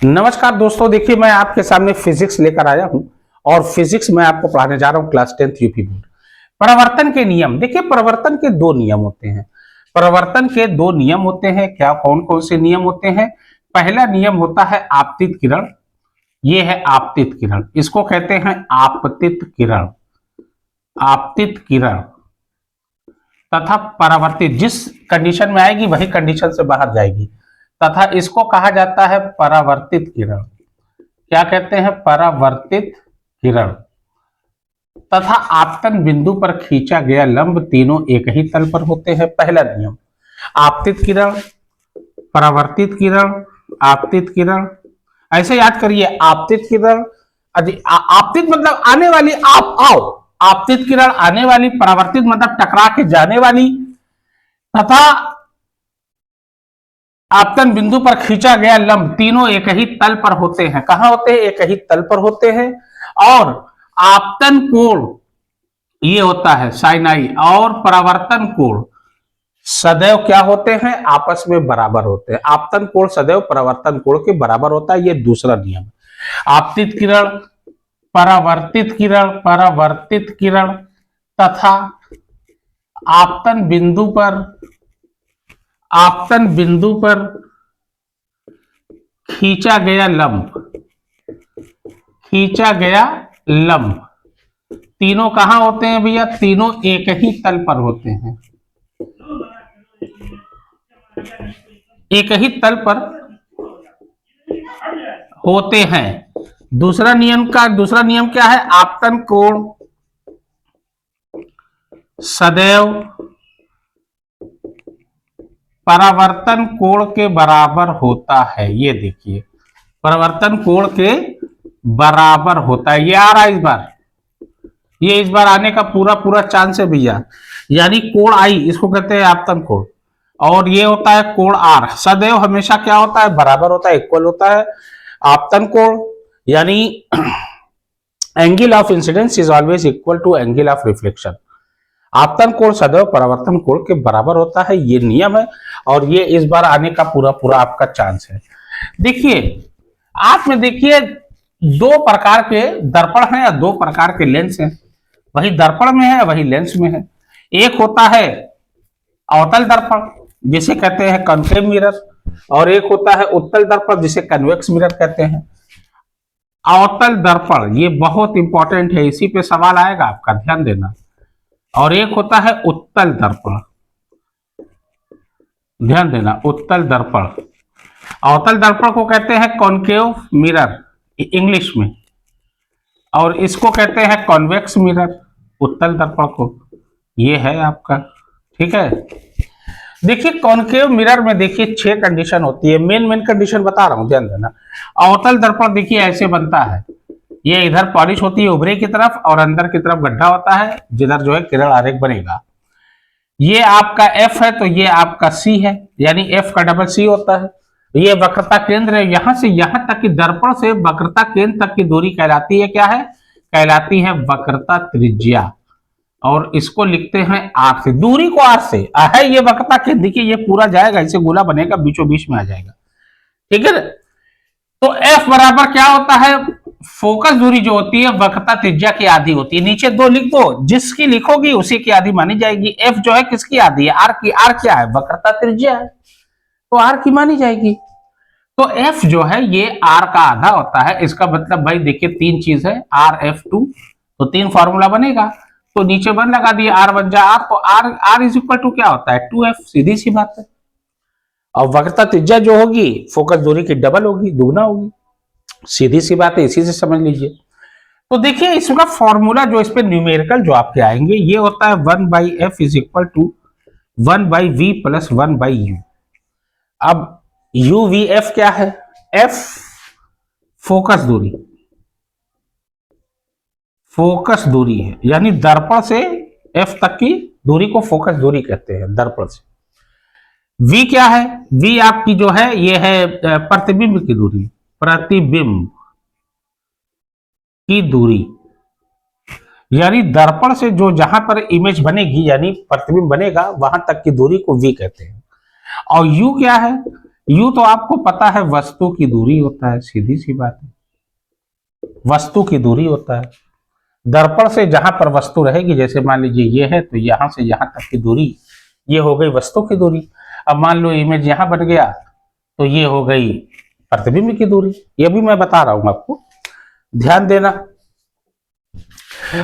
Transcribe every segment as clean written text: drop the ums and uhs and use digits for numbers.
नमस्कार दोस्तों, देखिए मैं आपके सामने फिजिक्स लेकर आया हूं और फिजिक्स में आपको पढ़ाने जा रहा हूं क्लास 10th यूपी बोर्ड। परिवर्तन के नियम। देखिए परिवर्तन के दो नियम होते हैं। परिवर्तन के दो नियम होते हैं। क्या कौन कौन से नियम होते हैं? पहला नियम होता है आपतित किरण। ये है आपतित किरण, इसको कहते हैं आपतित किरण। आपतित किरण तथा परावर्तित, जिस कंडीशन में आएगी वही कंडीशन से बाहर जाएगी, तथा इसको कहा जाता है परावर्तित किरण। क्या कहते हैं? परावर्तित किरण। तथा आपतन बिंदु पर खींचा गया लंब तीनों एक ही तल पर होते हैं। पहला नियम, आपतित किरण, परावर्तित किरण, आपतित किरण। ऐसे याद करिए, आपतित किरण, आपतित मतलब आने वाली, आप आओ। आपतित किरण आने वाली, परावर्तित मतलब टकरा के जाने वाली, तथा आपतन बिंदु पर खींचा गया लंब तीनों एक ही तल पर होते हैं। कहां होते हैं? एक ही तल पर होते हैं। और आपतन कोण ये होता है साइन आई, और परावर्तन कोण सदैव क्या होते हैं? आपस में बराबर होते हैं। आपतन कोण सदैव परावर्तन कोण के बराबर होता है। ये दूसरा नियम। आपतित किरण, परावर्तित किरण, परावर्तित किरण तथा आपतन बिंदु पर खींचा गया लंब तीनों कहां होते हैं भैया? तीनों एक ही तल पर होते हैं। एक ही तल पर होते हैं। दूसरा नियम क्या है? आपतन कोण सदैव परावर्तन कोण के बराबर होता है। ये देखिए, परावर्तन कोण के बराबर होता है। ये आ रहा है इस बार, ये इस बार आने का पूरा पूरा चांस है भैया। यानी कोण आई, इसको कहते हैं आपतन कोण, और ये होता है कोण आर। सदैव हमेशा क्या होता है? बराबर होता है, इक्वल होता है। आपतन कोण यानी angle of incidence is always equal to angle of reflection. आपतन कोण सदैव परावर्तन कोण के बराबर होता है। ये नियम है, और ये इस बार आने का पूरा पूरा आपका चांस है। देखिए, आप में देखिए दो प्रकार के दर्पण हैं या दो प्रकार के लेंस हैं। वही दर्पण में है, वही लेंस में है। एक होता है अवतल दर्पण, जिसे कहते हैं कॉन्केव मिरर, और एक होता है उत्तल दर्पण, जिसे कन्वेक्स मिरर कहते हैं। अवतल दर्पण ये बहुत इंपॉर्टेंट है, इसी पे सवाल आएगा आपका, ध्यान देना। और एक होता है उत्तल दर्पण, ध्यान देना, उत्तल दर्पण। अवतल दर्पण को कहते हैं कॉन्केव मिरर इंग्लिश में, और इसको कहते हैं कॉन्वेक्स मिरर, उत्तल दर्पण को। ये है आपका, ठीक है। देखिए कॉन्केव मिरर में देखिए 6 कंडीशन होती है। मेन कंडीशन बता रहा हूं, ध्यान देना। अवतल दर्पण देखिए ऐसे बनता है, ये इधर पॉलिश होती है ऊपरी की तरफ, और अंदर की तरफ गड्ढा होता है, जिधर जो है किरण आरेख बनेगा। ये आपका F है, तो ये आपका C है, यानी F का डबल C होता है। ये वक्रता केंद्र है, यहां से यहां तक की दर्पण से वक्रता केंद्र तक की दूरी कहलाती है, क्या है? कहलाती है वक्रता त्रिज्या। और इसको लिखते हैं R से, दूरी को R से है ये वक्रता केंद्र। देखिए ये पूरा जाएगा, इसे गोला बनेगा, बीचों बीच में आ जाएगा, ठीक है। तो F बराबर क्या होता है? फोकस दूरी जो होती है वक्रता त्रिज्या की आधी होती है। नीचे 2 लिख दो, जिसकी लिखोगी उसी की आधी मानी जाएगी। F जो है किसकी आधी है? R की। R क्या है? वक्रता त्रिज्या है, तो R की मानी जाएगी। तो F जो है ये R का आधा होता है। इसका मतलब भाई देखिए 3 चीज है, RF2, तो 3 फॉर्मूला बनेगा। तो नीचे 1 लगा दिए, R बन जा R, तो R इज इक्वल टू क्या होता है? 2F, सीधी सी बात है। और वक्रता त्रिज्या जो होगी फोकस दूरी की डबल होगी, दुगना होगी, सीधी सी बात है, इसी से समझ लीजिए। तो देखिए इसका फॉर्मूला जो इस पे न्यूमेरिकल जो आपके आएंगे, ये होता है 1/f is equal to 1/v plus 1/u। अब UVF क्या है? F फोकस दूरी है, यानी दर्पण से F तक की दूरी को फोकस दूरी कहते हैं, दर्पण से। V क्या है? V आपकी जो है ये है प्रतिबिंब की दूरी, प्रतिबिंब की दूरी, यानी दर्पण से जो जहां पर इमेज बनेगी, यानी प्रतिबिंब बनेगा, वहां तक की दूरी को V कहते हैं। और U क्या है? यू तो आपको पता है वस्तु की दूरी होता है, सीधी सी बात है, वस्तु की दूरी होता है। दर्पण से जहां पर वस्तु रहेगी, जैसे मान लीजिए ये है, तो यहां से यहां तक की दूरी ये हो गई वस्तु की दूरी। अब मान लो इमेज यहां बन गया तो ये हो गई प्रतिबिंब की दूरी। ये भी मैं बता रहा हूं आपको, ध्यान देना।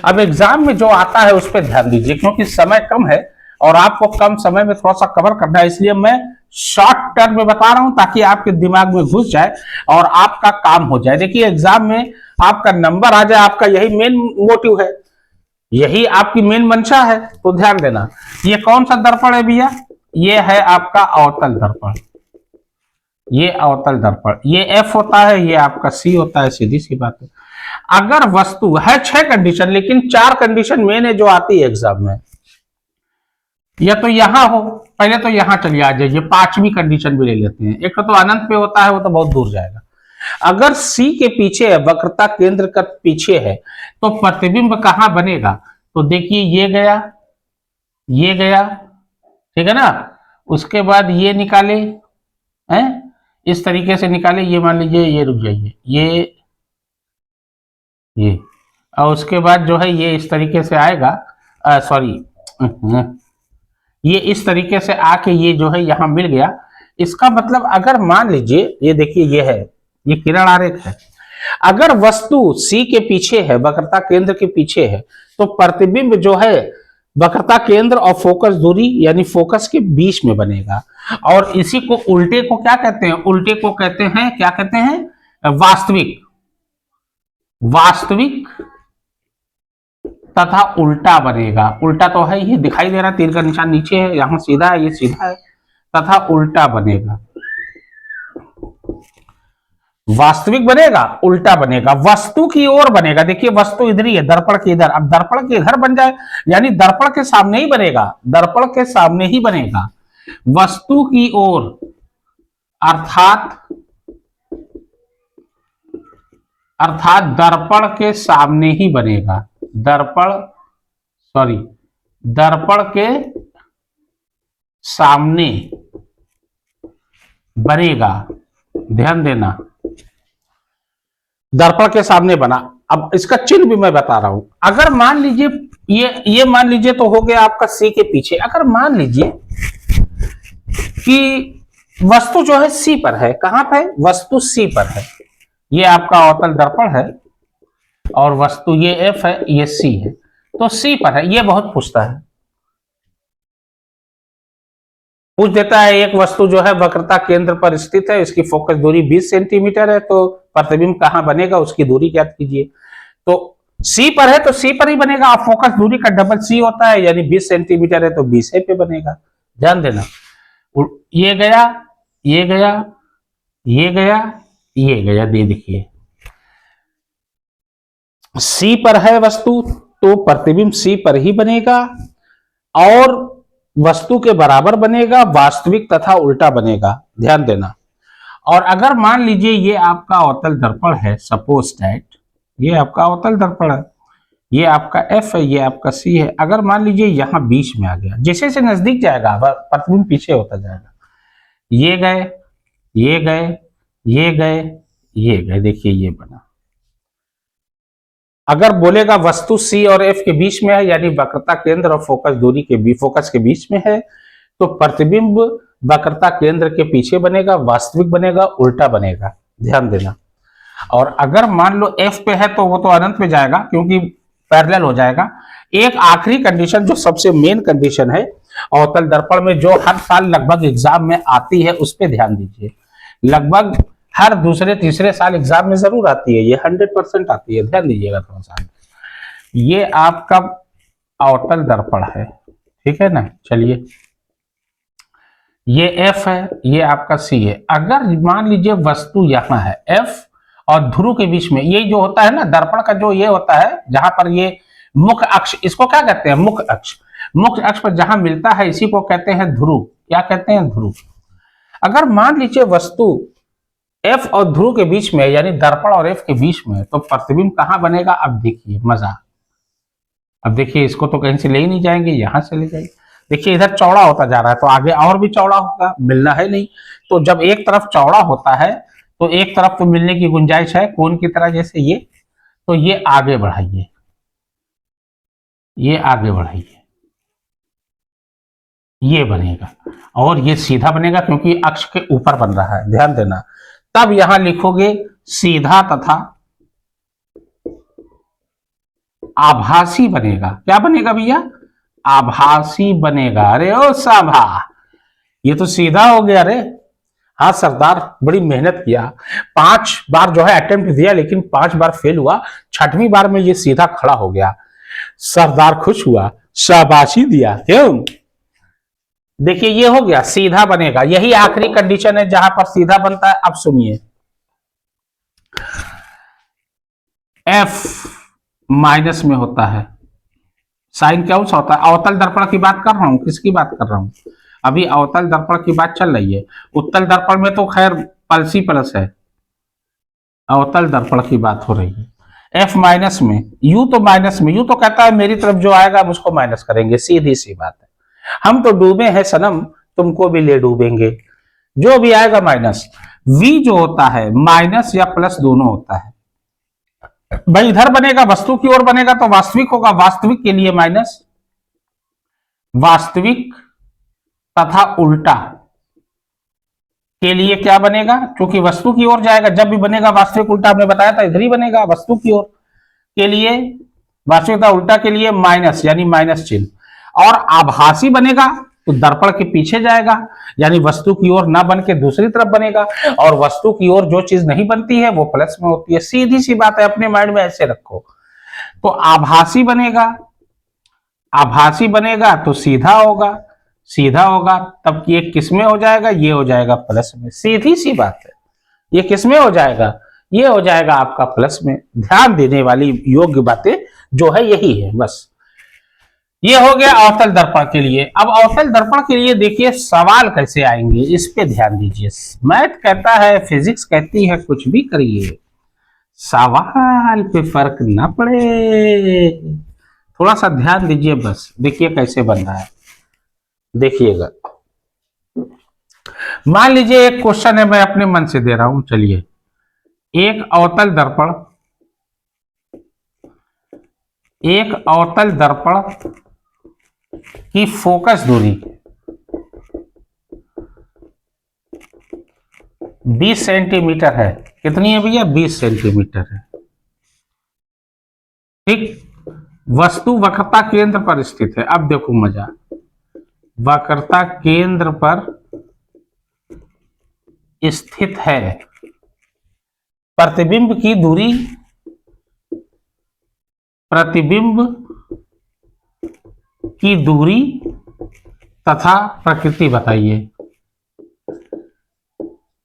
अब एग्जाम में जो आता है उस पर ध्यान दीजिए, क्योंकि समय कम है और आपको कम समय में थोड़ा सा कवर करना है, इसलिए मैं शॉर्ट टर्म में बता रहा हूं ताकि आपके दिमाग में घुस जाए और आपका काम हो जाए। देखिए एग्जाम में आपका नंबर आ जाए, आपका यही मेन मोटिव है, यही आपकी मेन मंशा है। तो ध्यान देना, ये कौन सा दर्पण है भैया? ये है आपका अवतल दर्पण, ये अवतल दर्पण, ये एफ होता है, ये आपका सी होता है, सीधी सी बात है। अगर वस्तु है 6 कंडीशन, लेकिन 4 कंडीशन मेन है जो आती है एग्जाम में, या तो यहां हो, पहले तो यहां चलिए आ जाइए, 5वीं कंडीशन भी ले लेते हैं। एक तो अनंत पे होता है, वो तो बहुत दूर जाएगा। अगर सी के पीछे है, वक्रता केंद्र का पीछे है, तो प्रतिबिंब कहां बनेगा? तो देखिए ये गया, ये गया, ठीक है ना। उसके बाद ये निकाले, हैं इस तरीके से निकाले, ये मान लीजिए, ये रुक जाइए, ये और उसके बाद जो है ये इस तरीके से आएगा, सॉरी, ये इस तरीके से आके ये जो है यहां मिल गया। इसका मतलब अगर मान लीजिए, ये देखिए ये है, ये किरण आरेख है। अगर वस्तु सी के पीछे है, वक्रता केंद्र के पीछे है, तो प्रतिबिंब जो है वक्रता केंद्र और फोकस दूरी यानी फोकस के बीच में बनेगा। और इसी को उल्टे को क्या कहते हैं? उल्टे को कहते हैं, क्या कहते हैं? वास्तविक, वास्तविक तथा उल्टा बनेगा। उल्टा तो है, ये दिखाई दे रहा है, तीर का निशान नीचे है, यहां सीधा है, ये सीधा है, तथा उल्टा बनेगा। वास्तविक बनेगा, उल्टा बनेगा, वस्तु की ओर बनेगा। देखिए वस्तु इधर ही है, दर्पण के इधर। अब दर्पण के इधर बन जाए, यानी दर्पण के सामने ही बनेगा, दर्पण के सामने ही बनेगा, वस्तु की ओर, अर्थात दर्पण के सामने ही बनेगा। दर्पण, सॉरी, दर्पण के सामने बनेगा, ध्यान देना, दर्पण के सामने बना। अब इसका चिन्ह भी मैं बता रहा हूं। अगर मान लीजिए ये मान लीजिए तो हो गया आपका सी के पीछे। अगर मान लीजिए कि वस्तु जो है सी पर है, कहां पर है? वस्तु सी पर है, ये आपका अवतल दर्पण है और वस्तु ये एफ है, ये सी है, तो सी पर है। ये बहुत पूछता है, पूछ देता है, एक वस्तु जो है वक्रता केंद्र पर स्थित है, इसकी फोकस दूरी 20 सेंटीमीटर है, तो प्रतिबिंब कहां बनेगा, उसकी दूरी ज्ञात कीजिए। तो सी पर है तो सी पर ही बनेगा। और फोकस दूरी का डबल सी होता है, यानी 20 सेंटीमीटर है तो 20 पे बनेगा। ध्यान देना, ये गया, ये गया, ये गया, ये गया, दे देखिए सी पर है वस्तु, तो प्रतिबिंब सी पर ही बनेगा और वस्तु के बराबर बनेगा, वास्तविक तथा उल्टा बनेगा। ध्यान देना। और अगर मान लीजिए ये आपका अवतल दर्पण है, सपोज दैट ये आपका अवतल दर्पण है, ये आपका एफ है, ये आपका सी है। अगर मान लीजिए यहां बीच में आ गया, जैसे जैसे नजदीक जाएगा प्रतिबिंब पीछे होता जाएगा, ये गए, ये गए, ये गए, ये गए, देखिए ये बना। अगर बोलेगा वस्तु सी और एफ के बीच में है, यानी वक्रता केंद्र और फोकस दूरी के फोकस के बीच में है, तो प्रतिबिंब वक्रता केंद्र के पीछे बनेगा, वास्तविक बनेगा, उल्टा बनेगा। ध्यान देना। और अगर मान लो एफ पे है तो वो तो अनंत में जाएगा, क्योंकि पैरेलल हो जाएगा। एक आखिरी कंडीशन जो सबसे मेन कंडीशन है अवतल दर्पण में, जो हर साल लगभग एग्जाम में आती है, उस पर ध्यान दीजिए। लगभग हर दूसरे तीसरे साल एग्जाम में जरूर आती है, ये 100% आती है, ध्यान दीजिएगा थोड़ा सा। ये आपका अवतल दर्पण है, ठीक है ना। चलिए ये एफ है, ये आपका सी है। अगर मान लीजिए वस्तु यहां है, एफ और ध्रुव के बीच में, ये जो होता है ना दर्पण का, जो ये होता है जहां पर ये मुख्य अक्ष, इसको क्या कहते हैं? मुख्य अक्ष। मुख्य अक्ष पर जहां मिलता है इसी को कहते हैं ध्रुव। क्या कहते हैं? ध्रुव। अगर मान लीजिए वस्तु एफ और ध्रुव के बीच में, यानी दर्पण और एफ के बीच में, तो प्रतिबिंब कहां बनेगा? अब देखिए मजा, अब देखिए इसको तो कहीं से ले ही नहीं जाएंगे, यहां से ले जाएंगे। देखिए इधर चौड़ा होता जा रहा है तो आगे और भी चौड़ा होगा, मिलना है नहीं। तो जब एक तरफ चौड़ा होता है तो एक तरफ तो मिलने की गुंजाइश है, कोन की तरह जैसे ये। तो ये आगे बढ़ाइए, ये आगे बढ़ाइए, ये बनेगा और ये सीधा बनेगा क्योंकि अक्ष के ऊपर बन रहा है, ध्यान देना। तब यहां लिखोगे सीधा तथा आभासी बनेगा। क्या बनेगा भैया? आभासी बनेगा। अरे ओ साभा, ये तो सीधा हो गया रे। हाँ सरदार, बड़ी मेहनत किया, 5 बार जो है अटेम्प्ट दिया लेकिन 5 बार फेल हुआ, 6वीं बार में ये सीधा खड़ा हो गया। सरदार खुश हुआ, शाबाशी दिया। क्यों? देखिए ये हो गया, सीधा बनेगा। यही आखिरी कंडीशन है जहां पर सीधा बनता है। अब सुनिए, एफ माइनस में होता है, साइन क्या होता है? अवतल दर्पण की बात कर रहा हूं, किसकी बात कर रहा हूं? अभी अवतल दर्पण की बात चल रही है। उत्तल दर्पण में तो खैर प्लस ही प्लस है, अवतल दर्पण की बात हो रही है। एफ माइनस में, यू तो माइनस में, यू तो कहता है मेरी तरफ जो आएगा हम उसको माइनस करेंगे, सीधी सी बात है। हम तो डूबे हैं सनम, तुमको भी ले डूबेंगे, जो भी आएगा माइनस। वी जो होता है माइनस या प्लस दोनों होता है। भाई इधर बनेगा, वस्तु की ओर बनेगा तो वास्तविक होगा, वास्तविक के लिए माइनस, वास्तविक तथा उल्टा के लिए क्या बनेगा? क्योंकि वस्तु की ओर जाएगा, जब भी बनेगा वास्तविक उल्टा, हमने बताया था इधर ही बनेगा, वस्तु की ओर के लिए वास्तविक तथा उल्टा के लिए माइनस, यानी माइनस चिन्ह। और आभासी बनेगा तो दर्पण के पीछे जाएगा, यानी वस्तु की ओर ना बन के दूसरी तरफ बनेगा, और वस्तु की ओर जो चीज नहीं बनती है वो प्लस में होती है। सीधी सी बात है, अपने माइंड में ऐसे रखो। तो आभासी बनेगा, आभासी बनेगा तो सीधा होगा, सीधा होगा तब ये किस में हो जाएगा? ये हो जाएगा प्लस में। सीधी सी बात है, ये किस में हो जाएगा? ये हो जाएगा आपका प्लस में। ध्यान देने वाली योग्य बातें जो है यही है बस। ये हो गया अवतल दर्पण के लिए। अब अवतल दर्पण के लिए देखिए सवाल कैसे आएंगे, इस पे ध्यान दीजिए। मैथ कहता है, फिजिक्स कहती है, कुछ भी करिए, सवाल पे फर्क ना पड़े। थोड़ा सा ध्यान दीजिए बस। देखिए कैसे बन रहा है, देखिएगा। मान लीजिए एक क्वेश्चन है, मैं अपने मन से दे रहा हूं। चलिए, एक अवतल दर्पण, एक अवतल दर्पण की फोकस दूरी 20 सेंटीमीटर है। कितनी है भैया? 20 सेंटीमीटर है। ठीक, वस्तु वक्रता केंद्र पर स्थित है। अब देखो मजा, वक्रता केंद्र पर स्थित है। प्रतिबिंब की दूरी, प्रतिबिंब की दूरी तथा प्रकृति बताइए,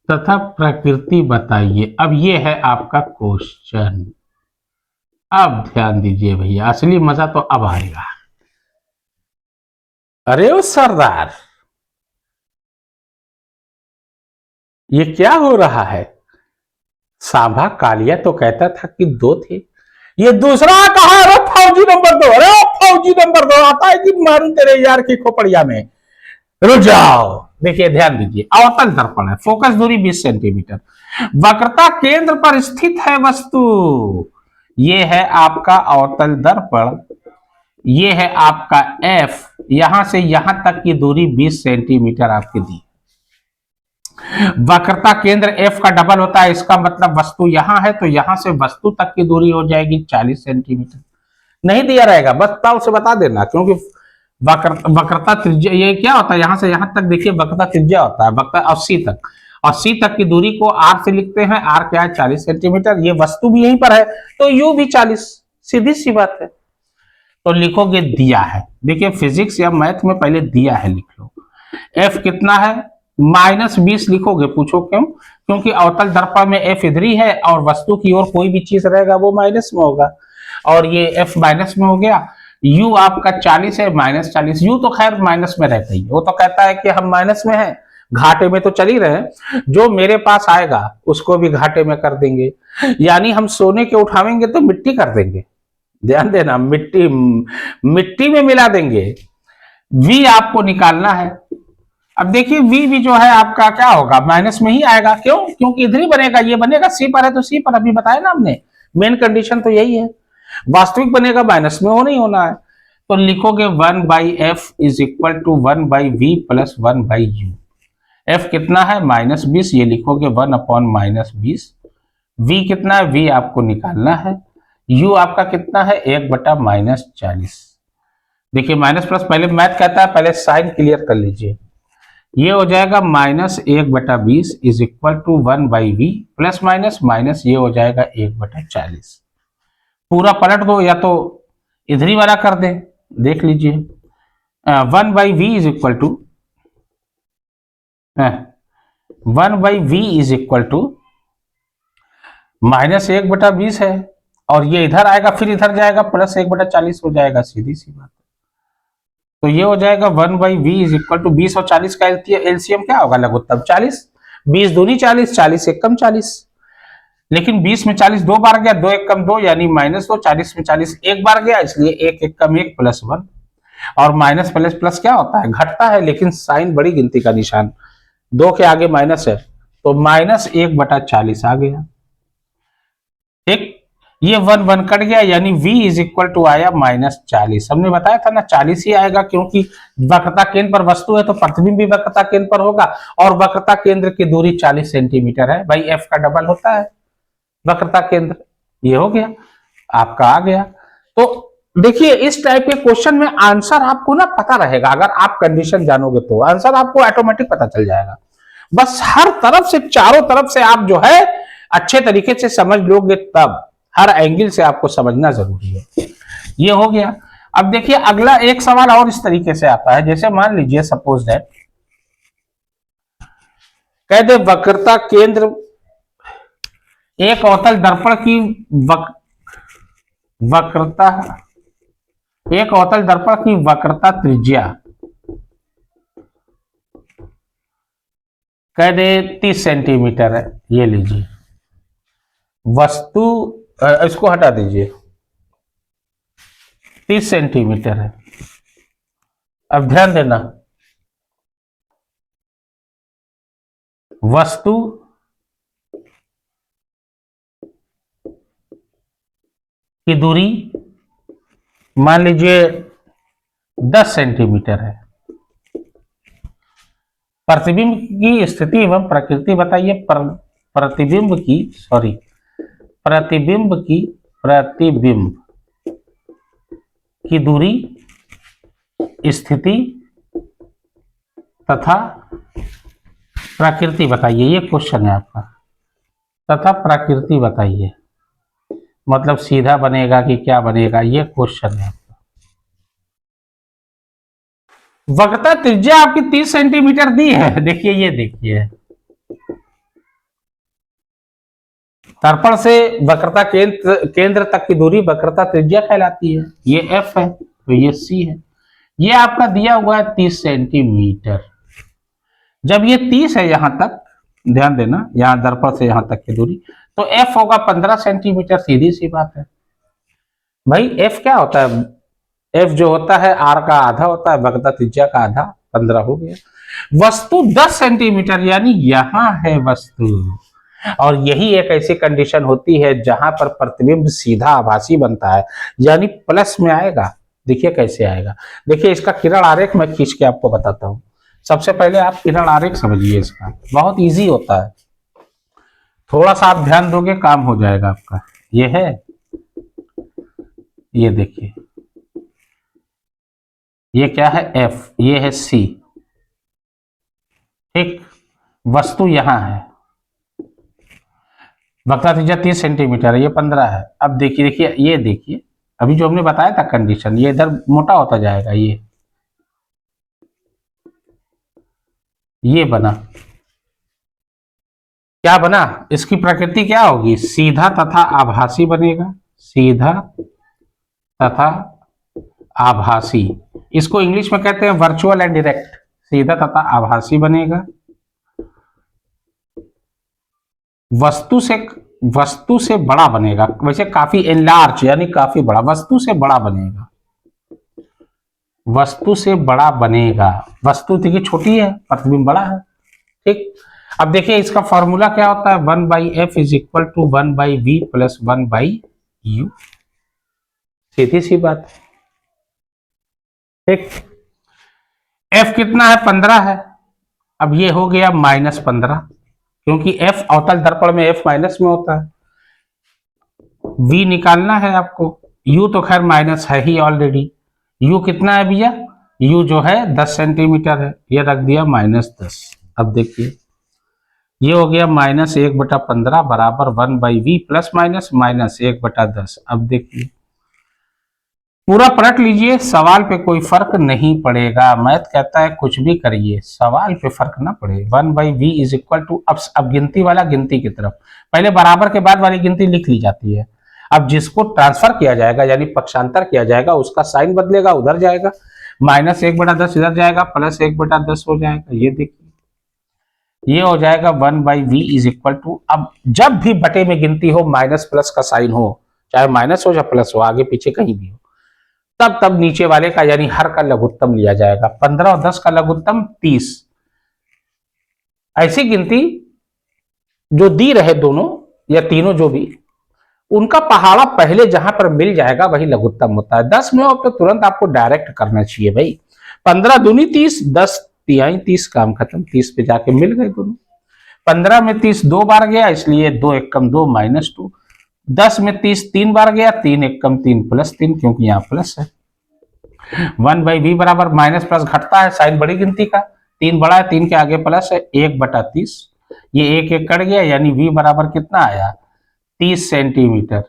तथा प्रकृति बताइए। अब ये है आपका क्वेश्चन। अब ध्यान दीजिए भैया, असली मजा तो अब आएगा। अरे ओ सरदार, ये क्या हो रहा है? सांभा कालिया तो कहता था कि 2 थे, ये दूसरा कहा? अरे फौजी नंबर 2, अरे फौजी नंबर 2 आता है कि मारू तेरे यार की खोपड़िया में। रुक जाओ। देखिए ध्यान दीजिए, अवतल दर्पण है, फोकस दूरी 20 सेंटीमीटर, वक्रता केंद्र पर स्थित है वस्तु। ये है आपका अवतल दर्पण, ये है आपका एफ, यहां से यहां तक की दूरी 20 सेंटीमीटर आपकी दी। वक्रता केंद्र एफ का डबल होता है, इसका मतलब वस्तु यहां है तो यहां से वस्तु तक की दूरी हो जाएगी 40 सेंटीमीटर। नहीं दिया रहेगा, बस ताऊ से बता देना, क्योंकि वक्रता त्रिज्या ये क्या होता है, यहां से यहां तक देखिए वक्रता त्रिज्या होता है, वक्रता 80 तक, 80 तक की दूरी को आर से लिखते हैं। आर क्या है? 40 सेंटीमीटर। ये वस्तु भी यहीं पर है तो यू भी 40, सीधी सी बात है। तो लिखोगे दिया है। देखिए फिजिक्स या मैथ में पहले दिया है लिख लो। एफ कितना है? -20 लिखोगे। पूछो क्यों? क्योंकि अवतल दर्पण में एफ इधर ही है और वस्तु की ओर कोई भी चीज रहेगा वो माइनस में होगा, और ये एफ माइनस में हो गया। यू आपका 40 है, -40। यू तो खैर माइनस में रहता ही, वो तो कहता है कि हम माइनस में हैं, घाटे में तो चल ही रहे, जो मेरे पास आएगा उसको भी घाटे में कर देंगे। यानी हम सोने के उठावेंगे तो मिट्टी कर देंगे। ध्यान देना, मिट्टी मिट्टी में मिला देंगे। v आपको निकालना है। अब देखिए v भी जो है आपका क्या होगा, माइनस में ही आएगा। क्यों? क्योंकि इधर ही बनेगा, ये बनेगा c पर है तो c पर, अभी बताया ना हमने, मेन कंडीशन तो यही है। वास्तविक बनेगा माइनस में, वो नहीं होना है। तो लिखोगे 1/f is equal to 1/v plus 1/u। f कितना है -20, ये लिखोगे 1/-20। v कितना है, v आपको निकालना है। u आपका कितना है, 1/-40। देखिए माइनस प्लस, पहले मैथ कहता है पहले साइन क्लियर कर लीजिए। ये हो जाएगा -1/20 is equal to 1/v plus minus minus ये हो जाएगा 1/40। पूरा पलट दो या तो इधर ही वाला कर दे, देख लीजिए। 1/v is equal to 1/v is equal to -1/20 है, और ये इधर आएगा फिर इधर जाएगा, प्लस 1/40 हो जाएगा, सीधी सी बात। तो ये हो जाएगा 1/v इज इक्वल टू 20 और 40 का एलसीएम क्या होगा, लघुत्तम 40। 20 दूनी 40, 40 एक कम 40। लेकिन 20 में 40 दो बार गया, 2 एक कम 2 यानी -2। 40 में 40 एक बार गया, इसलिए 1 एक कम 1 प्लस 1। और माइनस प्लस प्लस क्या होता है, घटता है, लेकिन साइन बड़ी गिनती का निशान, 2 के आगे माइनस है, तो -1/40 आ गया। ठीक, ये 1 1 कट गया, यानी v इज इक्वल टू आया -40। हमने बताया था ना 40 ही आएगा, क्योंकि वक्रता केंद्र पर वस्तु है तो प्रतिबिंब भी वक्रता केंद्र पर होगा, और वक्रता केंद्र की दूरी 40 सेंटीमीटर है। भाई f का डबल होता है वक्रता केंद्र। ये हो गया, आपका आ गया। तो देखिए इस टाइप के क्वेश्चन में आंसर आपको ना पता रहेगा, अगर आप कंडीशन जानोगे तो आंसर आपको ऑटोमेटिक पता चल जाएगा। बस हर तरफ से, चारों तरफ से आप जो है अच्छे तरीके से समझ लोगे, तब हर एंगल से आपको समझना जरूरी है। ये हो गया। अब देखिए अगला एक सवाल और इस तरीके से आता है, जैसे मान लीजिए सपोज दैट कह दे वक्रता केंद्र एक अवतल दर्पण की वक्रता, एक अवतल दर्पण की वक्रता त्रिज्या कह दे 30 सेंटीमीटर है। ये लीजिए वस्तु, इसको हटा दीजिए, 30 सेंटीमीटर है। अब ध्यान देना, वस्तु की दूरी मान लीजिए 10 सेंटीमीटर है। प्रतिबिंब की स्थिति एवं प्रकृति बताइए। प्रतिबिंब की दूरी, स्थिति तथा प्रकृति बताइए। ये क्वेश्चन है आपका, तथा प्रकृति बताइए, मतलब सीधा बनेगा कि क्या बनेगा, ये क्वेश्चन है। वक्रता त्रिज्या आपकी 30 सेंटीमीटर दी है। देखिए ये देखिए, दर्पण से वक्रता केंद्र तक की दूरी वक्रता त्रिज्या कहलाती है। ये f है तो ये c है। ये आपका दिया हुआ है 30 सेंटीमीटर। जब ये 30 है यहां तक, ध्यान देना, यहां दर्पण से यहां तक की दूरी, तो f होगा 15 सेंटीमीटर। सीधी सी बात है भाई। f क्या होता है, f जो होता है r का आधा होता है, वक्रता त्रिज्या का आधा, 15 हो गया। वस्तु 10 सेंटीमीटर, यानी यहां है वस्तु, और यही एक ऐसी कंडीशन होती है जहां पर प्रतिबिंब सीधा आभासी बनता है, यानी प्लस में आएगा। देखिए कैसे आएगा, देखिए इसका किरण आरेख मैं खींच के आपको बताता हूं। सबसे पहले आप किरण आरेख समझिए, इसका बहुत इजी होता है, थोड़ा सा आप ध्यान दोगे काम हो जाएगा आपका। ये है, ये देखिए, ये क्या है f, ये है c। ठीक, वस्तु यहां है, वक्रता त्रिज्या 30 सेंटीमीटर है, ये 15 है। अब देखिए, देखिए ये देखिए, अभी जो हमने बताया था कंडीशन, ये इधर मोटा होता जाएगा, ये बना, क्या बना, इसकी प्रकृति क्या होगी, सीधा तथा आभासी बनेगा। सीधा तथा आभासी, इसको इंग्लिश में कहते हैं वर्चुअल एंड डायरेक्ट। सीधा तथा आभासी बनेगा। वस्तु से बड़ा बनेगा, वैसे काफी एनलार्ज यानी काफी बड़ा, वस्तु से बड़ा बनेगा। वस्तु से बड़ा बनेगा। वस्तु देखिए छोटी है, प्रतिबिंब बड़ा है। ठीक, अब देखिए इसका फॉर्मूला क्या होता है, 1/f is equal to 1/v plus 1/u। सीधी सी बात। ठीक, f कितना है, 15 है। अब ये हो गया -15, क्योंकि f अवतल दर्पण में f माइनस में होता है। v निकालना है आपको, u तो खैर माइनस है ही ऑलरेडी। u कितना है भैया, u जो है 10 सेंटीमीटर है, ये रख दिया -10। अब देखिए ये हो गया -1/15 बराबर 1/v प्लस माइनस -1/10। अब देखिए पूरा पलट लीजिए, सवाल पे कोई फर्क नहीं पड़ेगा। मैथ कहता है कुछ भी करिए, सवाल पे फर्क ना पड़े। 1/v इज इक्वल टू, अब गिनती वाला गिनती की तरफ, पहले बराबर के बाद वाली गिनती लिख ली जाती है। अब जिसको ट्रांसफर किया जाएगा यानी पक्षांतर किया जाएगा, उसका साइन बदलेगा, उधर जाएगा, -1/10 इधर जाएगा, +1/10 हो जाएगा। ये देखिए ये हो जाएगा 1/v इज इक्वल टू, अब जब भी बटे में गिनती हो माइनस प्लस का साइन हो, चाहे माइनस हो या प्लस हो, आगे पीछे कहीं भी हो, तब नीचे वाले का यानी हर का लघुत्तम लिया जाएगा। 15 और 10 का लघुत्तम 30। ऐसी गिनती जो दी रहे दोनों या तीनों जो भी, उनका पहाड़ा पहले जहां पर मिल जाएगा वही लघुत्तम होता है। 10 में हो तो तुरंत आपको डायरेक्ट करना चाहिए भाई, 15 दूनी 30, 10 तिहाई 30, काम खत्म। 30 पे जाके मिल गए दोनों। 15 में 30 दो बार गया, इसलिए 2 एकम 2 -2। 10 में 30 3 बार गया, 3 एकम 3 +3, क्योंकि यहाँ प्लस है। 1/v बराबर माइनस प्लस घटता है, साइन बड़ी गिनती का, 3 बड़ा है, 3 के आगे प्लस है, 1/30। ये 1 कट गया, यानी v बराबर कितना आया, 30 सेंटीमीटर।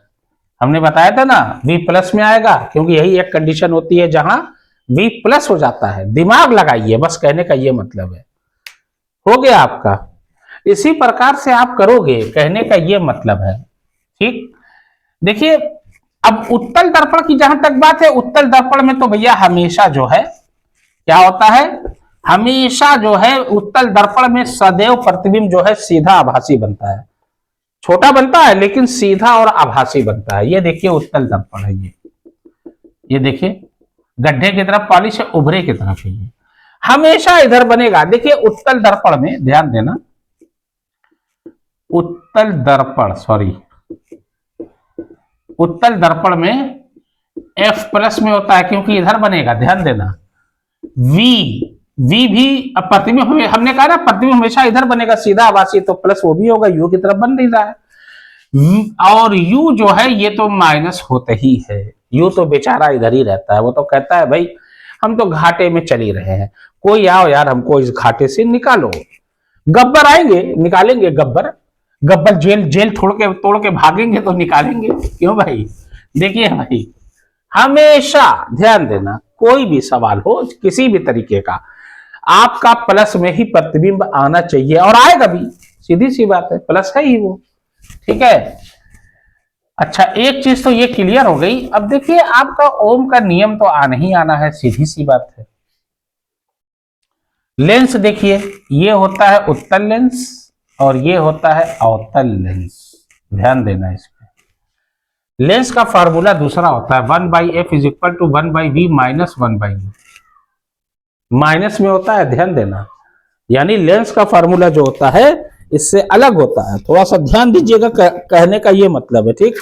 हमने बताया था ना v प्लस में आएगा, क्योंकि यही एक कंडीशन होती है जहां v प्लस हो जाता है। दिमाग लगाइए, बस कहने का ये मतलब है। हो गया आपका, इसी प्रकार से आप करोगे, कहने का ये मतलब है। ठीक, देखिए अब उत्तल दर्पण की जहां तक बात है, उत्तल दर्पण में तो भैया हमेशा जो है क्या होता है, हमेशा जो है उत्तल दर्पण में सदैव प्रतिबिंब जो है सीधा आभासी बनता है। छोटा बनता है लेकिन सीधा और आभासी बनता है। ये देखिए उत्तल दर्पण है, ये देखिए गड्ढे की तरफ पॉलिश है, उभरे की तरफ है, ये हमेशा इधर बनेगा। देखिए उत्तल दर्पण में ध्यान देना, उत्तल दर्पण उत्तल दर्पण में f प्लस में होता है, क्योंकि इधर बनेगा। ध्यान देना, v भी, अब प्रतिबिंब हमने कहा ना प्रतिबिंब हमेशा इधर बनेगा सीधा आभासी, तो प्लस वो भी होगा, u की तरफ बन नहीं रहा है। और u जो है ये तो माइनस होते ही है, u तो बेचारा इधर ही रहता है। वो तो कहता है भाई हम तो घाटे में चल ही रहे हैं, कोई आओ यार हमको इस घाटे से निकालो। गब्बर आएंगे निकालेंगे, गब्बर जेल तोड़ के भागेंगे तो निकालेंगे, क्यों भाई। देखिए भाई हमेशा ध्यान देना, कोई भी सवाल हो किसी भी तरीके का, आपका प्लस में ही प्रतिबिंब आना चाहिए, और आएगा भी, सीधी सी बात है, प्लस है ही वो। ठीक है, अच्छा एक चीज तो ये क्लियर हो गई। अब देखिए आपका ओम का नियम तो आना ही आना है, सीधी सी बात है। लेंस देखिए, ये होता है उत्तल लेंस और ये होता है अवतल लेंस। ध्यान देना इस पे। लेंस का फार्मूला दूसरा होता है 1/f is equal to 1/v minus 1/u, minus में होता है, ध्यान देना। यानी लेंस का फार्मूला जो होता है इससे अलग होता है, थोड़ा सा ध्यान दीजिएगा, कहने का ये मतलब है। ठीक,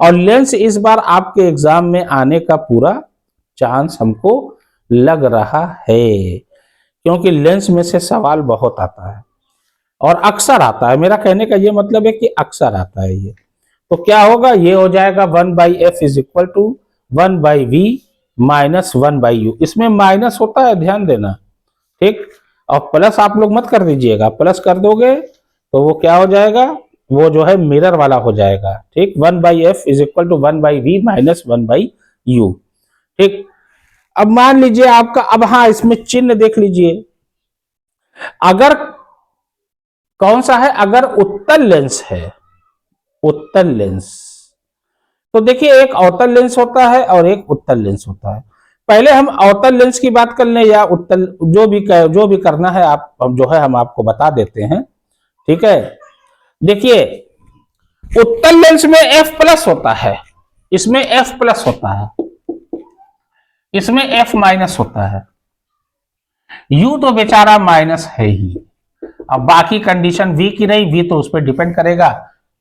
और लेंस इस बार आपके एग्जाम में आने का पूरा चांस हमको लग रहा है, क्योंकि लेंस में से सवाल बहुत आता है और अक्सर आता है। मेरा कहने का ये मतलब है कि अक्सर आता है ये। तो क्या होगा, ये हो जाएगा 1/f is equal to 1/v minus 1/u। इसमें माइनस होता है, ध्यान देना। ठीक, और प्लस आप लोग मत कर दीजिएगा, प्लस कर दोगे तो वो क्या हो जाएगा, वो जो है मिरर वाला हो जाएगा। ठीक, 1/f is equal to 1/v minus 1/u। ठीक, अब मान लीजिए आपका, अब हाँ इसमें चिन्ह देख लीजिए, अगर कौन सा है, अगर उत्तल लेंस है, उत्तल लेंस, तो देखिए एक अवतल लेंस होता है और एक उत्तल लेंस होता है। पहले हम अवतल लेंस की बात कर लें, या उत्तल, जो भी करना है आप जो है हम आपको बता देते हैं। ठीक है, देखिए उत्तल लेंस में f प्लस होता है, इसमें f प्लस होता है, इसमें F माइनस होता है, U तो बेचारा माइनस है ही। अब बाकी कंडीशन V की रही, V तो उस पर डिपेंड करेगा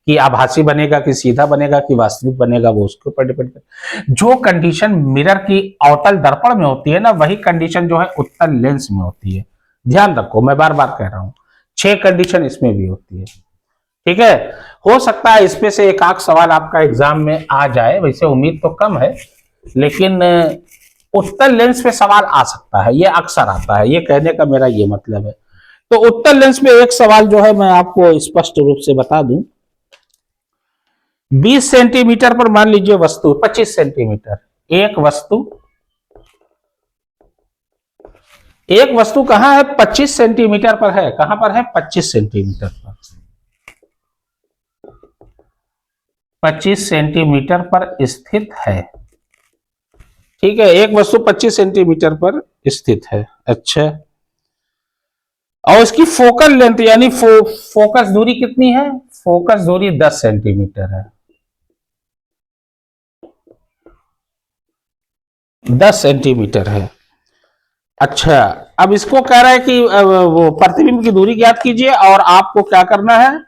कि आभासी बनेगा कि सीधा बनेगा कि वास्तविक बनेगा, वो उसके ऊपर डिपेंड करेगा। जो कंडीशन मिरर की अवतल दर्पण में होती है ना, वही कंडीशन जो है उत्तल लेंस में होती है। ध्यान रखो, मैं बार बार कह रहा हूं, 6 कंडीशन इसमें भी होती है। ठीक है, हो सकता है इसमें से एक आध सवाल आपका एग्जाम में आ जाए, वैसे उम्मीद तो कम है, लेकिन उत्तल लेंस पे सवाल आ सकता है, ये अक्सर आता है, ये कहने का मेरा ये मतलब है। तो उत्तल लेंस में एक सवाल जो है मैं आपको स्पष्ट रूप से बता दूं, 20 सेंटीमीटर पर मान लीजिए वस्तु, 25 सेंटीमीटर एक वस्तु कहां है, 25 सेंटीमीटर पर है। कहां पर है, 25 सेंटीमीटर पर, 25 सेंटीमीटर पर स्थित है। ठीक है, एक वस्तु 25 सेंटीमीटर पर स्थित है। अच्छा, और इसकी फोकल लेंथ यानी फोकस दूरी कितनी है, फोकस दूरी 10 सेंटीमीटर है, 10 सेंटीमीटर है। अच्छा, अब इसको कह रहा है कि वो प्रतिबिंब की दूरी ज्ञात कीजिए और आपको क्या करना है,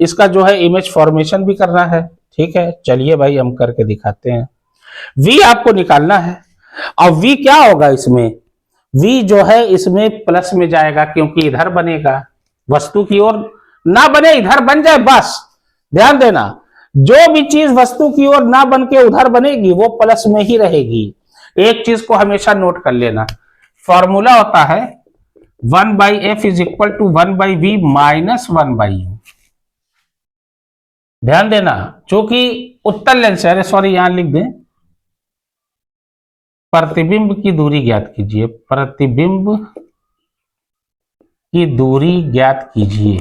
इसका जो है इमेज फॉर्मेशन भी करना है। ठीक है, चलिए भाई हम करके दिखाते हैं। V आपको निकालना है, और V क्या होगा इसमें, V जो है इसमें प्लस में जाएगा, क्योंकि इधर बनेगा, वस्तु की ओर ना बने इधर बन जाए बस। ध्यान देना, जो भी चीज वस्तु की ओर ना बन के उधर बनेगी वो प्लस में ही रहेगी। एक चीज को हमेशा नोट कर लेना, फॉर्मूला होता है 1/f is equal to 1/v minus 1/u। ध्यान देना, चूंकि उत्तल लेंस है, अरे सॉरी यहां लिख दें, प्रतिबिंब की दूरी ज्ञात कीजिए, प्रतिबिंब की दूरी ज्ञात कीजिए।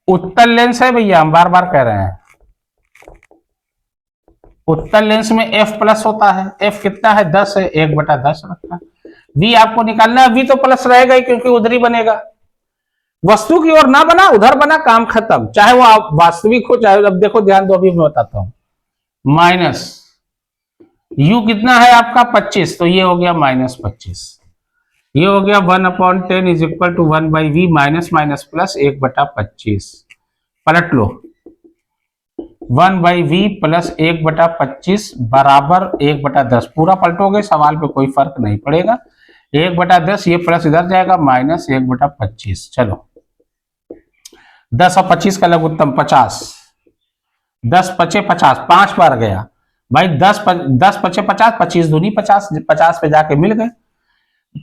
उत्तल लेंस है भैया, हम बार बार कह रहे हैं, उत्तल लेंस में F प्लस होता है। F कितना है, 10 है, 1/10 रखा। V आपको निकालना है, V तो प्लस रहेगा ही क्योंकि उधर ही बनेगा। वस्तु की ओर ना बना उधर बना, काम खत्म, चाहे वो वास्तविक हो चाहे, अब देखो ध्यान दो, अभी मैं बताता हूं। माइनस U कितना है आपका 25, तो ये हो गया -25, ये हो गया 1/10 is equal to 1/v minus minus plus 1/25। पलट लो, 1/v प्लस 1/25 बराबर 1/10। पूरा पलटोगे सवाल पे कोई फर्क नहीं पड़ेगा, 1/10, ये प्लस इधर जाएगा माइनस 1/25। चलो 10 और 25 का लघुत्तम 50, 10 पचे 50, 5 बार गया भाई, 10 पचे 50, 25 दूनी 50, 50 पे जाके मिल गए,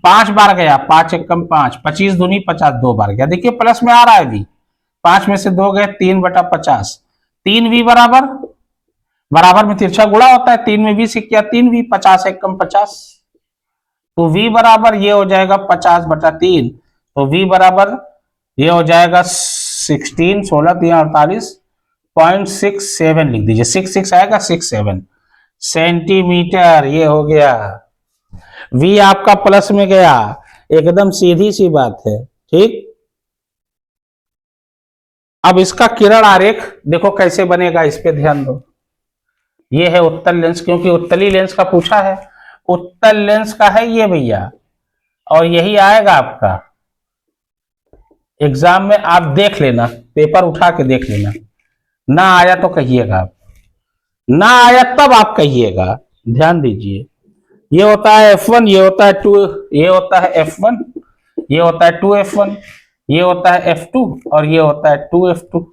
5 बार गया, 5 एकम 5, 25 दूनी 50, 2 बार गया। देखिए प्लस में आ रहा है भी, 5 में से 2 गए, 3/50, 3v बराबर, बराबर में तिरछा गुणा होता है, 3 में 20 किया 3v, 50 एकम 50, तो v बराबर ये हो जाएगा 50/3, तो v बराबर ये हो जाएगा 16, 16 3 48.67 लिख दीजिए, 66 आएगा, 67 सेंटीमीटर, ये हो गया। V आपका प्लस में गया, एकदम सीधी सी बात है। ठीक, अब इसका किरण आरेख देखो कैसे बनेगा, इस पे ध्यान दो। ये है उत्तल लेंस, क्योंकि उत्तली लेंस का पूछा है, उत्तल लेंस का है ये भैया, और यही आएगा आपका एग्जाम में, आप देख लेना, पेपर उठा के देख लेना, ना आया तो कहिएगा आप, ना आया तब आप कहिएगा। ध्यान दीजिए, ये होता है F1, ये होता है 2, ये होता है F1, ये होता है 2F1, ये होता है F2 और ये होता है 2F2।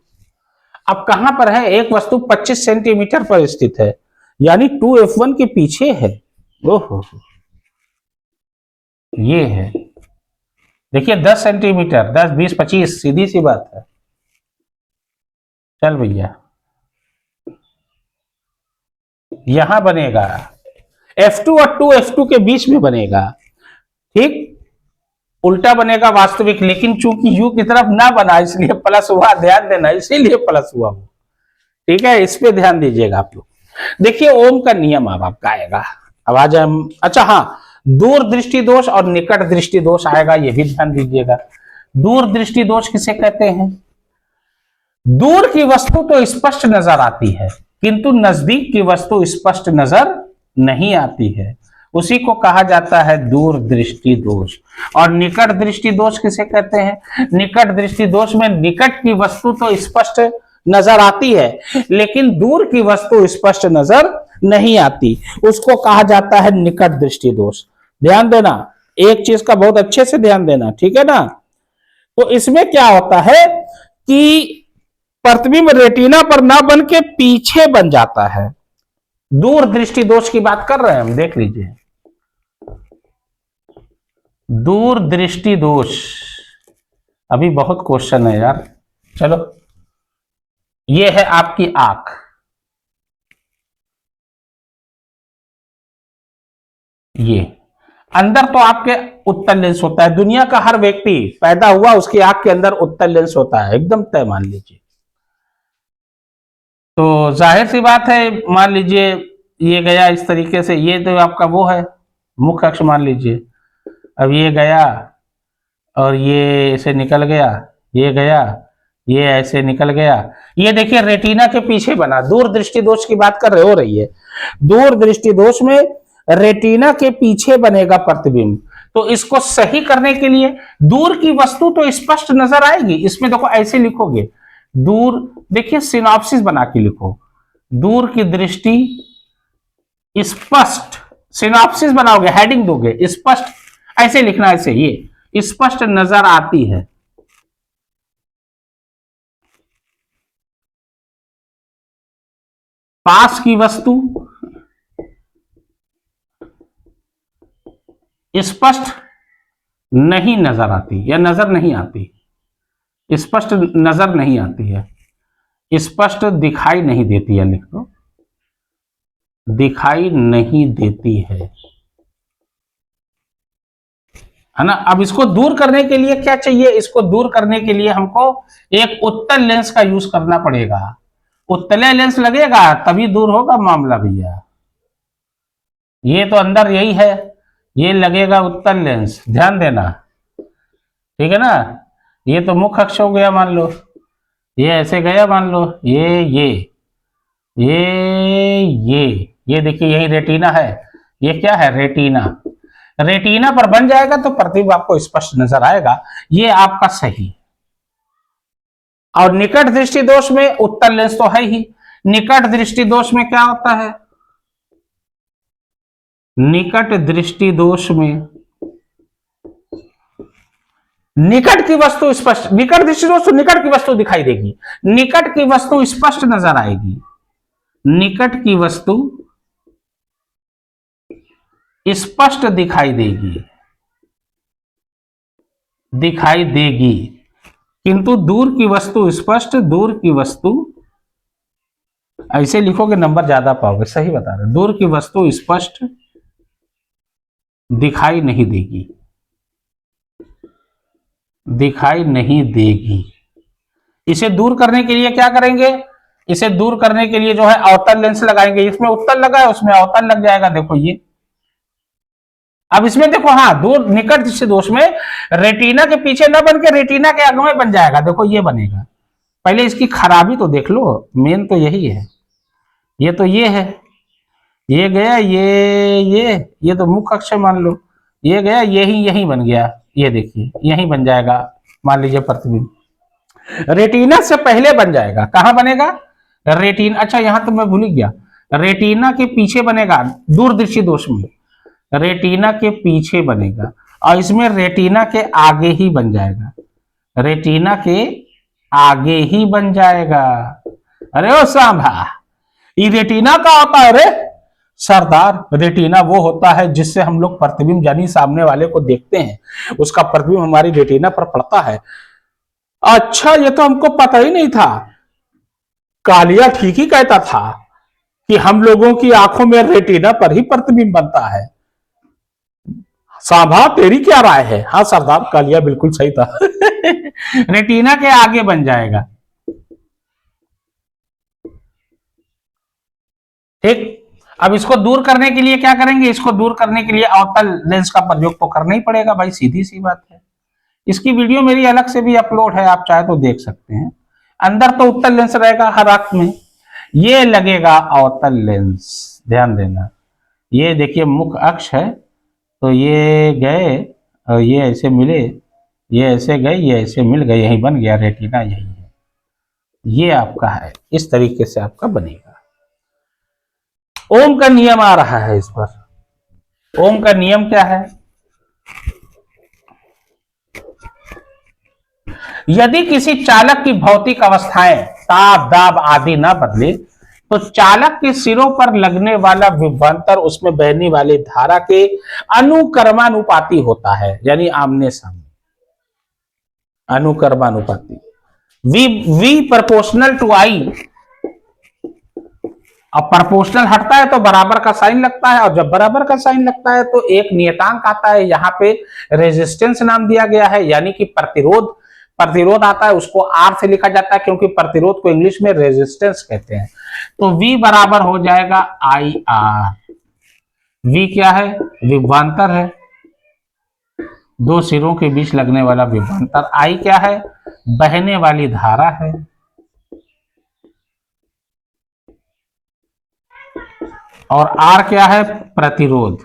अब कहां पर है, एक वस्तु 25 सेंटीमीटर पर स्थित है, यानी 2F1 के पीछे है। ओहो, ये है, देखिए 10 सेंटीमीटर, 10 20 25, सीधी सी बात है। चल भैया, यहां बनेगा F2 और 2F2 के बीच में बनेगा। ठीक, उल्टा बनेगा वास्तविक, लेकिन चूंकि U की तरफ ना बना इसलिए प्लस हुआ, ध्यान देना, इसीलिए प्लस हुआ वो। ठीक है, इस पे ध्यान दीजिएगा आप लोग। देखिए ओम का नियम अब आपका आएगा, अब आ जाए। अच्छा हाँ, दूर दृष्टि दोष और निकट दृष्टि दोष आएगा, ये भी ध्यान दीजिएगा। दूर दृष्टि दोष किसे कहते हैं, दूर की वस्तु तो स्पष्ट नजर आती है, किंतु नजदीक की वस्तु स्पष्ट नजर नहीं आती है, उसी को कहा जाता है दूर दृष्टि दोष। और निकट दृष्टि दोष किसे कहते हैं? निकट दृष्टि दोष में निकट की वस्तु तो स्पष्ट नजर आती है, लेकिन दूर की वस्तु स्पष्ट नजर नहीं आती, उसको कहा जाता है निकट दृष्टि दोष। ध्यान देना, एक चीज का बहुत अच्छे से ध्यान देना, ठीक है ना। तो इसमें क्या होता है कि प्रतिबिंब रेटिना पर ना बन के पीछे बन जाता है। दूर दृष्टि दोष की बात कर रहे हैं हम, देख लीजिए। दूर दृष्टि दोष, अभी बहुत क्वेश्चन है यार। चलो, ये है आपकी आंख, ये अंदर तो आपके उत्तल लेंस होता है। दुनिया का हर व्यक्ति पैदा हुआ उसकी आंख के अंदर उत्तल लेंस होता है, एकदम तय मान लीजिए। तो जाहिर सी बात है, मान लीजिए ये गया इस तरीके से, ये तो आपका वो है मुख्य अक्ष मान लीजिए। अब ये गया और ये ऐसे निकल गया, ये गया, ये ऐसे निकल गया। ये देखिए रेटिना के पीछे बना। दूर दृष्टि दोष की बात कर रहे हो रही है। दूर दृष्टि दोष में रेटिना के पीछे बनेगा प्रतिबिंब। तो इसको सही करने के लिए दूर की वस्तु तो स्पष्ट नजर आएगी। इसमें देखो ऐसे लिखोगे, दूर, देखिए सिनॉप्सिस बना के लिखो, दूर की दृष्टि स्पष्ट, सिनॉप्सिस बनाओगे, हेडिंग दोगे, स्पष्ट ऐसे लिखना, ऐसे ये स्पष्ट नजर आती है। पास की वस्तु स्पष्ट नहीं नजर आती या नजर नहीं आती, स्पष्ट नजर नहीं आती है, स्पष्ट दिखाई नहीं देती है, लिख दो, दिखाई नहीं देती है ना। अब इसको दूर करने के लिए क्या चाहिए? इसको दूर करने के लिए हमको एक उत्तल लेंस का यूज करना पड़ेगा। उत्तले लेंस लगेगा तभी दूर होगा मामला भैया। ये तो अंदर यही है, ये लगेगा उत्तल लेंस, ध्यान देना, ठीक है ना। ये तो मुख्य अक्ष हो गया मान लो, ये ऐसे गया मान लो, ये देखिए यही रेटिना है। ये क्या है? रेटिना। रेटिना पर बन जाएगा तो प्रतिबिंब आपको स्पष्ट नजर आएगा, ये आपका सही। और निकट दृष्टि दोष में उत्तल लेंस तो है ही। निकट दृष्टि दोष में क्या होता है? निकट दृष्टि दोष में निकट की वस्तु स्पष्ट, निकट दृष्टि दोष तो निकट की वस्तु दिखाई देगी, निकट की वस्तु स्पष्ट नजर आएगी, निकट की वस्तु स्पष्ट दिखाई देगी, दिखाई देगी, किंतु दूर की वस्तु स्पष्ट, दूर की वस्तु, ऐसे लिखोगे नंबर ज्यादा पाओगे, सही बता रहे। दूर की वस्तु स्पष्ट दिखाई नहीं देगी, दिखाई नहीं देगी। इसे दूर करने के लिए क्या करेंगे? इसे दूर करने के लिए जो है अवतल लेंस लगाएंगे। इसमें उत्तल लगा है, उसमें अवतल लग जाएगा, देखो ये। अब इसमें देखो, हाँ, दूर निकट दृष्टि दोष में रेटिना के पीछे न बन के रेटिना के आगे में बन जाएगा, देखो ये बनेगा। पहले इसकी खराबी तो देख लो, मेन तो यही है। ये तो ये है, ये गया, ये तो मुख्य अक्ष मान लो, ये गया, यही बन गया, ये देखिए यही बन जाएगा मान लीजिए प्रतिबिंब। रेटिना से पहले बन जाएगा, कहां बनेगा? रेटिना, अच्छा यहां तो मैं भूल ही गया, रेटिना के पीछे बनेगा दूरदृष्टि दोष में, रेटिना के पीछे बनेगा, और इसमें रेटिना के आगे ही बन जाएगा, रेटिना के आगे ही बन जाएगा। अरे ओ सांभा, ये रेटिना का होता है रे सरदार? रेटिना वो होता है जिससे हम लोग प्रतिबिंब यानी सामने वाले को देखते हैं, उसका प्रतिबिंब हमारी रेटिना पर पड़ता है। अच्छा, ये तो हमको पता ही नहीं था। कालिया ठीक ही कहता था कि हम लोगों की आंखों में रेटिना पर ही प्रतिबिंब बनता है। सांभा, तेरी क्या राय है? हाँ सरदार, कालिया बिल्कुल सही था। रेटिना के आगे बन जाएगा, ठीक। अब इसको दूर करने के लिए क्या करेंगे? इसको दूर करने के लिए अवतल लेंस का प्रयोग तो करना ही पड़ेगा भाई, सीधी सी बात है। इसकी वीडियो मेरी अलग से भी अपलोड है, आप चाहे तो देख सकते हैं। अंदर तो उत्तल लेंस रहेगा हर आंख में, ये लगेगा अवतल लेंस, ध्यान देना। ये देखिए मुख्य अक्ष है, तो ये गए और ये ऐसे मिले, ये ऐसे गए, ये ऐसे मिल गए, यही बन गया रेटिना, यही है, ये आपका है। इस तरीके से आपका बनेगा। ओम का नियम आ रहा है इस पर। ओम का नियम क्या है? यदि किसी चालक की भौतिक अवस्थाएं ताप दाब आदि न बदले तो चालक के सिरों पर लगने वाला विभवांतर उसमें बहने वाली धारा के अनुक्रमानुपाती होता है, यानी आमने सामने, अनुक्रमानुपाती। वी वी प्रोपोर्शनल टू आई। अब प्रोपोर्शनल हटता है तो बराबर का साइन लगता है, और जब बराबर का साइन लगता है तो एक नियतांक आता है, यहाँ पे रेजिस्टेंस नाम दिया गया है, यानी कि प्रतिरोध। प्रतिरोध आता है, उसको आर से लिखा जाता है क्योंकि प्रतिरोध को इंग्लिश में रेजिस्टेंस कहते हैं। तो V बराबर हो जाएगा आई आर। V क्या है? विभवांतर है, दो सिरों के बीच लगने वाला विभवांतर। I क्या है? बहने वाली धारा है। और R क्या है? प्रतिरोध,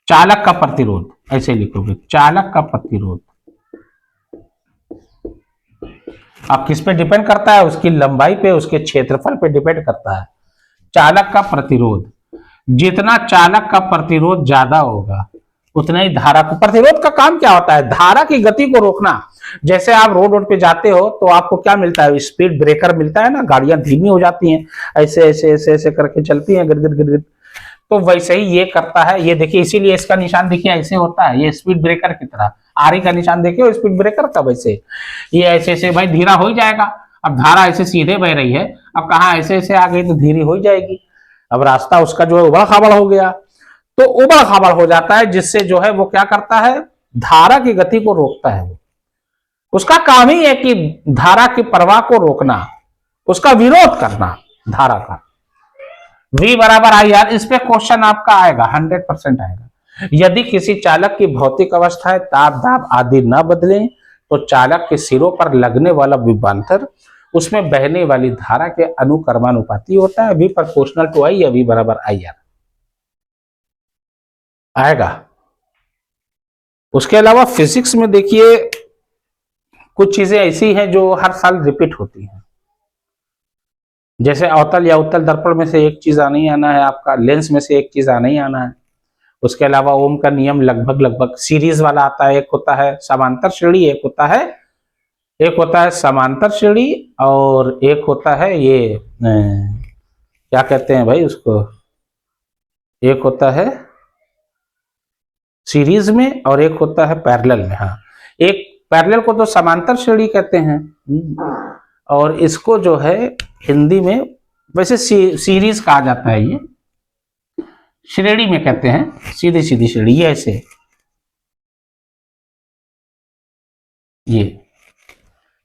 चालक का प्रतिरोध, ऐसे लिखोगे, चालक का प्रतिरोध। अब किस पे डिपेंड करता है? उसकी लंबाई पे, उसके क्षेत्रफल पे डिपेंड करता है। चालक का प्रतिरोध, जितना चालक का प्रतिरोध ज्यादा होगा उतना ही धारा को। प्रतिरोध का काम क्या होता है? धारा की गति को रोकना। जैसे आप रोड पे जाते हो तो आपको क्या मिलता है? स्पीड ब्रेकर मिलता है ना, गाड़ियां धीमी हो जाती हैं, ऐसे ऐसे ऐसे ऐसे करके चलती हैं, गिर गिर गिर गिर। तो वैसे ही ये करता है, ये देखिए, इसीलिए इसका निशान देखिए ऐसे होता है, ये स्पीड ब्रेकर की तरह। आरी का निशान देखिए स्पीड ब्रेकर का, वैसे ये ऐसे ऐसे भाई धीरा हो ही जाएगा। अब धारा ऐसे सीधे बह रही है, अब कहा ऐसे ऐसे आ गई तो धीरे हो जाएगी। अब रास्ता उसका जो है उबड़ खाबड़ हो गया, तो उबड़ खाबड़ हो जाता है, जिससे जो है वो क्या करता है? धारा की गति को रोकता है। वो उसका काम ही है कि धारा की प्रवाह को रोकना, उसका विरोध करना धारा का। V बराबर आई आर, इस पे क्वेश्चन आपका आएगा, 100% आएगा। यदि किसी चालक की भौतिक अवस्थाएं ताप दाब आदि न बदले तो चालक के सिरों पर लगने वाला विभवांतर उसमें बहने वाली धारा के अनुक्रमानुपाती होता है। V प्रोपोर्शनल टू आई या V बराबर आई आर आएगा। उसके अलावा फिजिक्स में देखिए कुछ चीजें ऐसी हैं जो हर साल रिपीट होती हैं। जैसे अवतल या उत्तल दर्पण में से एक चीज आना ही आना है आपका, लेंस में से एक चीज आना ही आना है। उसके अलावा ओम का नियम लगभग सीरीज वाला आता है। एक होता है समांतर श्रेणी, एक होता है समांतर श्रेणी, और एक होता है ये क्या कहते हैं भाई उसको, एक होता है सीरीज में और एक होता है पैरेलल में। हाँ, एक पैरेलल को तो समांतर श्रेणी कहते हैं, और इसको जो है हिंदी में वैसे सीरीज कहा जाता है। ये श्रेणी में कहते हैं, सीधी सीधी श्रेणी, ये ऐसे,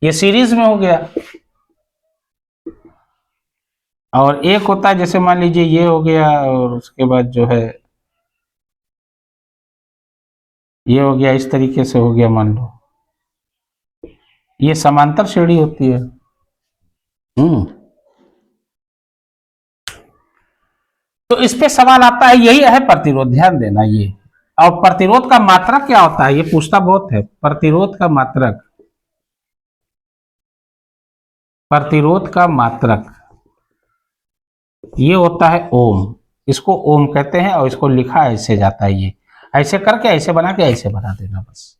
ये सीरीज में हो गया। और एक होता है जैसे मान लीजिए ये हो गया, और उसके बाद जो है ये हो गया, इस तरीके से हो गया, मान लो ये समांतर श्रेणी होती है। तो इस पे सवाल आता है, यही है प्रतिरोध, ध्यान देना ये। और प्रतिरोध का मात्रक क्या होता है? ये पूछता बहुत है। प्रतिरोध का मात्रक, प्रतिरोध का मात्रक ये होता है ओम। इसको ओम कहते हैं, और इसको लिखा ऐसे जाता है, ये ऐसे करके ऐसे बना के ऐसे बना देना बस।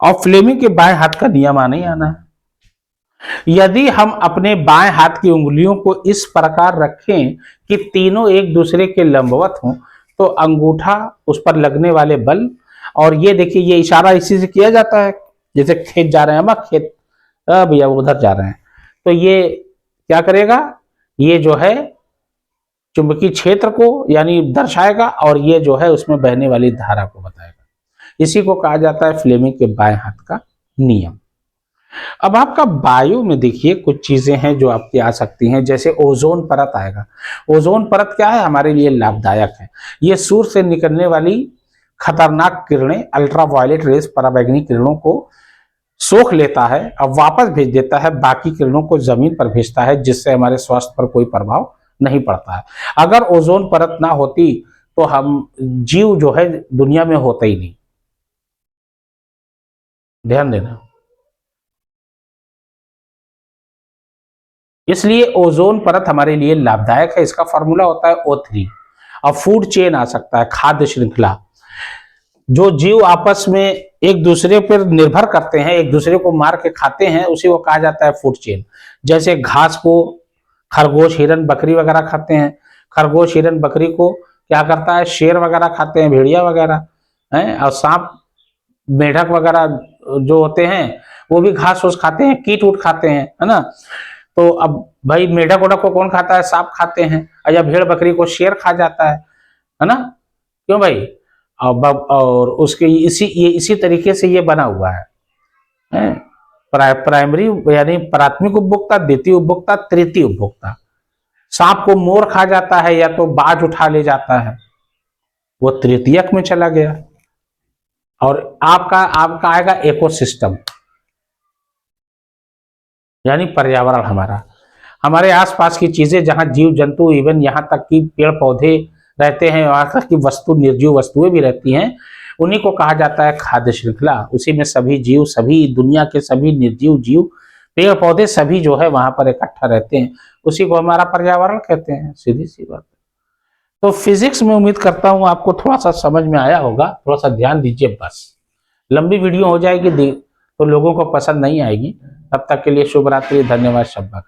और फ्लेमिंग के बाएं हाथ का नियम आना ही आना है। यदि हम अपने बाएं हाथ की उंगलियों को इस प्रकार रखें कि तीनों एक दूसरे के लंबवत हों, तो अंगूठा उस पर लगने वाले बल, और ये देखिए ये इशारा इसी से किया जाता है, जैसे खेत जा रहे हैं हम, खेत भैया उधर जा रहे हैं, तो ये क्या करेगा? ये जो है चुंबकीय क्षेत्र को यानी दर्शाएगा, और ये जो है उसमें बहने वाली धारा को बताएगा। इसी को कहा जाता है फ्लेमिंग के बाएं हाथ का नियम। अब आपका बायो में देखिए कुछ चीजें हैं जो आपकी आ सकती हैं, जैसे ओजोन परत आएगा। ओजोन परत क्या है? हमारे लिए लाभदायक है। ये सूर्य से निकलने वाली खतरनाक किरणें, अल्ट्रावायलेट रेस, पराबैंगनी किरणों को सोख लेता है और वापस भेज देता है, बाकी किरणों को जमीन पर भेजता है, जिससे हमारे स्वास्थ्य पर कोई प्रभाव नहीं पड़ता है। अगर ओजोन परत ना होती तो हम जीव जो है दुनिया में होता ही नहीं। ध्यान देना। इसलिए ओजोन परत हमारे लिए लाभदायक है। इसका फॉर्मूला होता है O3। अब फूड चेन आ सकता है, खाद्य श्रृंखला। जो जीव आपस में एक दूसरे पर निर्भर करते हैं, एक दूसरे को मार के खाते हैं, उसी को कहा जाता है फूड चेन। जैसे घास को खरगोश, हिरन, बकरी वगैरह खाते हैं। खरगोश, हिरन, बकरी को क्या करता है, शेर वगैरह खाते हैं, भेड़िया वगैरह हैं। और सांप, मेढक वगैरह जो होते हैं वो भी घास फूस खाते हैं, कीट उट खाते हैं, है ना। तो अब भाई मेढक उड़क को कौन खाता है, सांप खाते हैं। या भेड़ बकरी को शेर खा जाता है ना। क्यों भाई। और उसके इसी तरीके से ये बना हुआ है। प्राइमरी यानी प्राथमिक उपभोक्ता, द्वितीय उपभोक्ता, तृतीय उपभोक्ता। सांप को मोर खा जाता है या तो बाज उठा ले जाता है, वो तृतीयक में चला गया। और आपका आएगा इकोसिस्टम, यानी पर्यावरण। हमारे आसपास की चीजें, जहां जीव जंतु, इवन यहां तक कि पेड़ पौधे रहते हैं, वहां तक की वस्तु, निर्जीव वस्तुएं भी रहती हैं, उन्हीं को कहा जाता है खाद्य श्रृंखला। उसी में सभी जीव, सभी दुनिया के सभी निर्जीव जीव, पेड़ पौधे सभी जो है वहां पर इकट्ठा रहते हैं। उसी को हमारा पर्यावरण कहते हैं, सीधी सी बात। तो फिजिक्स में उम्मीद करता हूं आपको थोड़ा सा समझ में आया होगा। थोड़ा सा ध्यान दीजिए बस। लंबी वीडियो हो जाएगी तो लोगों को पसंद नहीं आएगी। तब तक के लिए शुभ रात्रि, धन्यवाद, शब्बा।